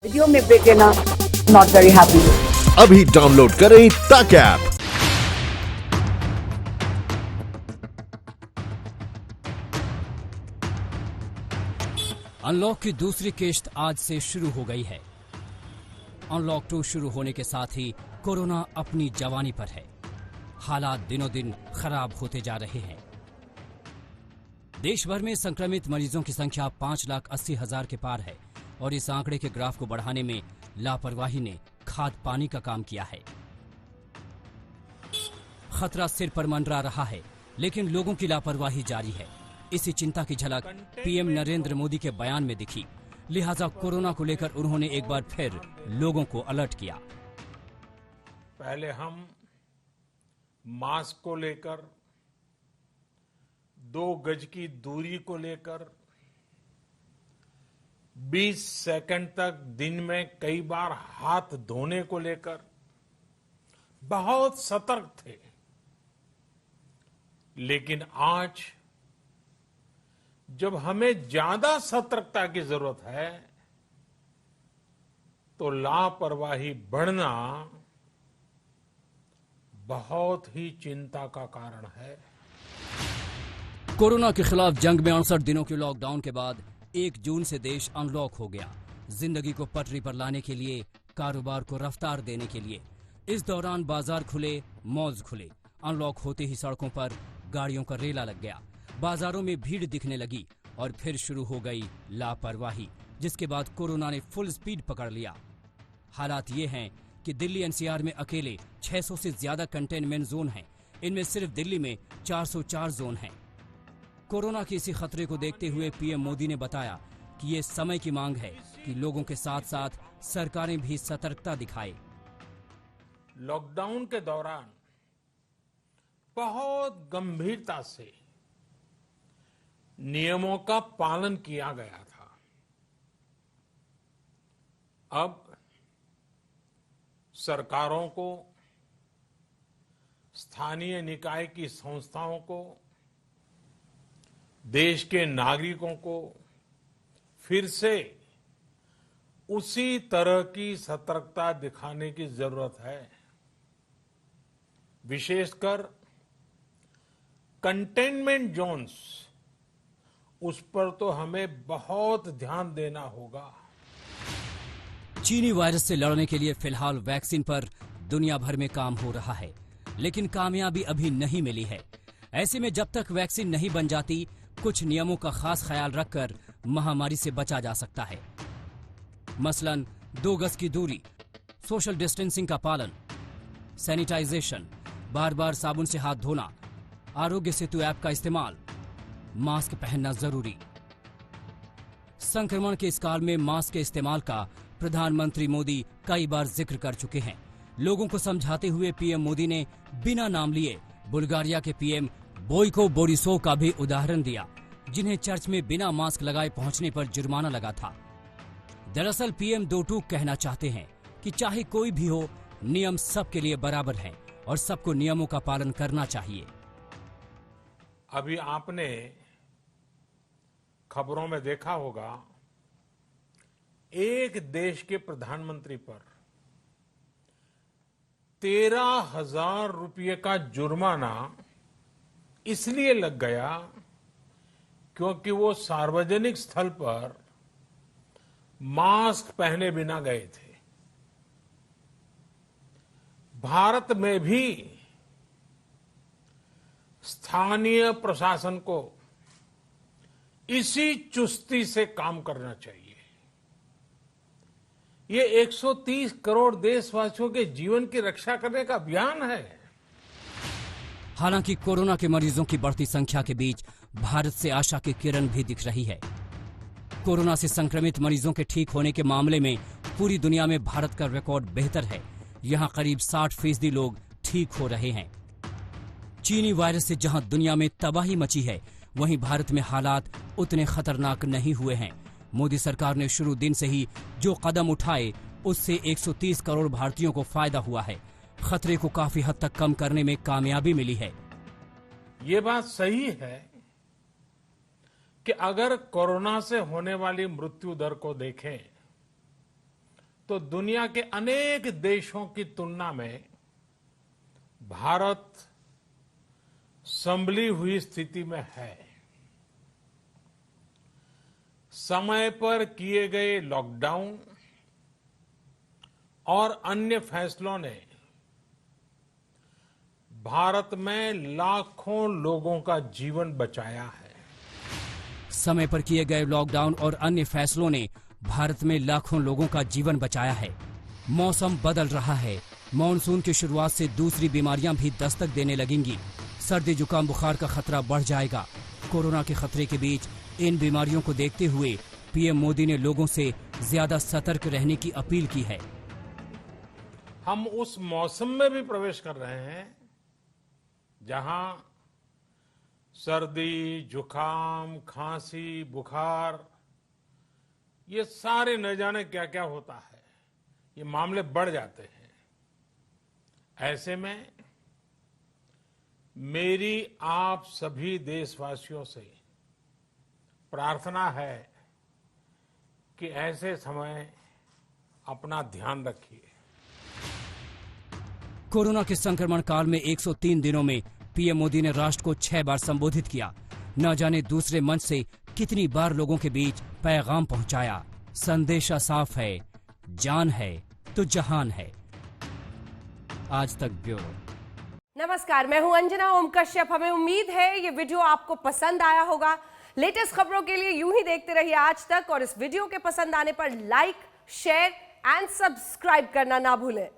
Video में break लेना not very happy. अभी डाउनलोड करें तक ऐप। अनलॉक की दूसरी किश्त आज से शुरू हो गई है। अनलॉक 2 शुरू होने के साथ ही कोरोना अपनी जवानी पर है। हालात दिनों दिन खराब होते जा रहे हैं। देश भर में संक्रमित मरीजों की संख्या 5,80,000 के पार है और इस आंकड़े के ग्राफ को बढ़ाने में लापरवाही ने खाद पानी का काम किया है। खतरा सिर पर मंडरा रहा है, लेकिन लोगों की लापरवाही जारी है। इसी चिंता की झलक पीएम नरेंद्र मोदी के बयान में दिखी। लिहाजा कोरोना को लेकर उन्होंने एक बार फिर लोगों को अलर्ट किया। पहले हम मास्क को लेकर, 2 गज की दूरी को लेकर 20 सेकंड तक दिन में कई बार हाथ धोने को लेकर बहुत सतर्क थे। लेकिन आज जब हमें ज्यादा सतर्कता की जरूरत है तो लापरवाही बढ़ना बहुत ही चिंता का कारण है। कोरोना के खिलाफ जंग में 68 दिनों के लॉकडाउन के बाद 1 जून से देश अनलॉक हो गया। जिंदगी को पटरी पर लाने के लिए, कारोबार को रफ्तार देने के लिए। इस दौरान बाजार खुले, मॉल्स खुले। अनलॉक होते ही सड़कों पर गाड़ियों का रेला लग गया। बाजारों में भीड़ दिखने लगी और फिर शुरू हो गई लापरवाही, जिसके बाद कोरोना ने फुल स्पीड पकड़ लिया। हालात ये हैं कि दिल्ली एनसीआर में अकेले 600 से ज्यादा कंटेनमेंट जोन हैं। इनमें सिर्फ दिल्ली में 404 जोन हैं। कोरोना के इसी खतरे को देखते हुए पीएम मोदी ने बताया कि ये समय की मांग है कि लोगों के साथ साथ सरकारें भी सतर्कता दिखाएं। लॉकडाउन के दौरान बहुत गंभीरता से नियमों का पालन किया गया था। अब सरकारों को, स्थानीय निकाय की संस्थाओं को, देश के नागरिकों को फिर से उसी तरह की सतर्कता दिखाने की जरूरत है। विशेषकर कंटेनमेंट जोन्स, उस पर तो हमें बहुत ध्यान देना होगा। चीनी वायरस से लड़ने के लिए फिलहाल वैक्सीन पर दुनिया भर में काम हो रहा है, लेकिन कामयाबी अभी नहीं मिली है। ऐसे में जब तक वैक्सीन नहीं बन जाती, कुछ नियमों का खास ख्याल रखकर महामारी से बचा जा सकता है। मसलन 2 गज की दूरी, सोशल डिस्टेंसिंग का पालन, सैनिटाइजेशन, बार बार साबुन से हाथ धोना, आरोग्य सेतु ऐप का इस्तेमाल, मास्क पहनना जरूरी। संक्रमण के इस काल में मास्क के इस्तेमाल का प्रधानमंत्री मोदी कई बार जिक्र कर चुके हैं। लोगों को समझाते हुए पीएम मोदी ने बिना नाम लिए बुल्गारिया के पीएम बोइको बोरिसोव का भी उदाहरण दिया, जिन्हें चर्च में बिना मास्क लगाए पहुंचने पर जुर्माना लगा था। दरअसल पीएम 2 टूक कहना चाहते हैं कि चाहे कोई भी हो, नियम सबके लिए बराबर हैं और सबको नियमों का पालन करना चाहिए। अभी आपने खबरों में देखा होगा, एक देश के प्रधानमंत्री पर 13,000 रुपये का जुर्माना इसलिए लग गया क्योंकि वो सार्वजनिक स्थल पर मास्क पहने बिना गए थे। भारत में भी स्थानीय प्रशासन को इसी चुस्ती से काम करना चाहिए। ये 130 करोड़ देशवासियों के जीवन की रक्षा करने का अभियान है। हालांकि कोरोना के मरीजों की बढ़ती संख्या के बीच भारत से आशा की किरण भी दिख रही है। कोरोना से संक्रमित मरीजों के ठीक होने के मामले में पूरी दुनिया में भारत का रिकॉर्ड बेहतर है। यहां करीब 60% लोग ठीक हो रहे हैं। चीनी वायरस से जहां दुनिया में तबाही मची है, वहीं भारत में हालात उतने खतरनाक नहीं हुए हैं। मोदी सरकार ने शुरू दिन से ही जो कदम उठाए, उससे 130 करोड़ भारतीयों को फायदा हुआ है। खतरे को काफी हद तक कम करने में कामयाबी मिली है। ये बात सही है कि अगर कोरोना से होने वाली मृत्यु दर को देखें तो दुनिया के अनेक देशों की तुलना में भारत संभली हुई स्थिति में है। समय पर किए गए लॉकडाउन और अन्य फैसलों ने भारत में लाखों लोगों का जीवन बचाया है। समय पर किए गए लॉकडाउन और अन्य फैसलों ने भारत में लाखों लोगों का जीवन बचाया है। मौसम बदल रहा है। मॉनसून की शुरुआत से दूसरी बीमारियां भी दस्तक देने लगेंगी। सर्दी जुकाम बुखार का खतरा बढ़ जाएगा। कोरोना के खतरे के बीच इन बीमारियों को देखते हुए पीएम मोदी ने लोगों से ज्यादा सतर्क रहने की अपील की है। हम उस मौसम में भी प्रवेश कर रहे हैं जहां सर्दी, जुकाम, खांसी, बुखार, ये सारे न जाने क्या क्या होता है, ये मामले बढ़ जाते हैं। ऐसे में मेरी आप सभी देशवासियों से प्रार्थना है कि ऐसे समय अपना ध्यान रखिए। कोरोना के संक्रमण काल में 103 दिनों में पीएम मोदी ने राष्ट्र को 6 बार संबोधित किया। न जाने दूसरे मंच से कितनी बार लोगों के बीच पैगाम पहुंचाया। संदेशा साफ है, जान है तो जहान है। आज तक ब्यूरो। नमस्कार, मैं हूं अंजना ओम कश्यप। हमें उम्मीद है ये वीडियो आपको पसंद आया होगा। लेटेस्ट खबरों के लिए यूं ही देखते रहिए आज तक और इस वीडियो के पसंद आने पर लाइक, शेयर एंड सब्सक्राइब करना ना भूलें।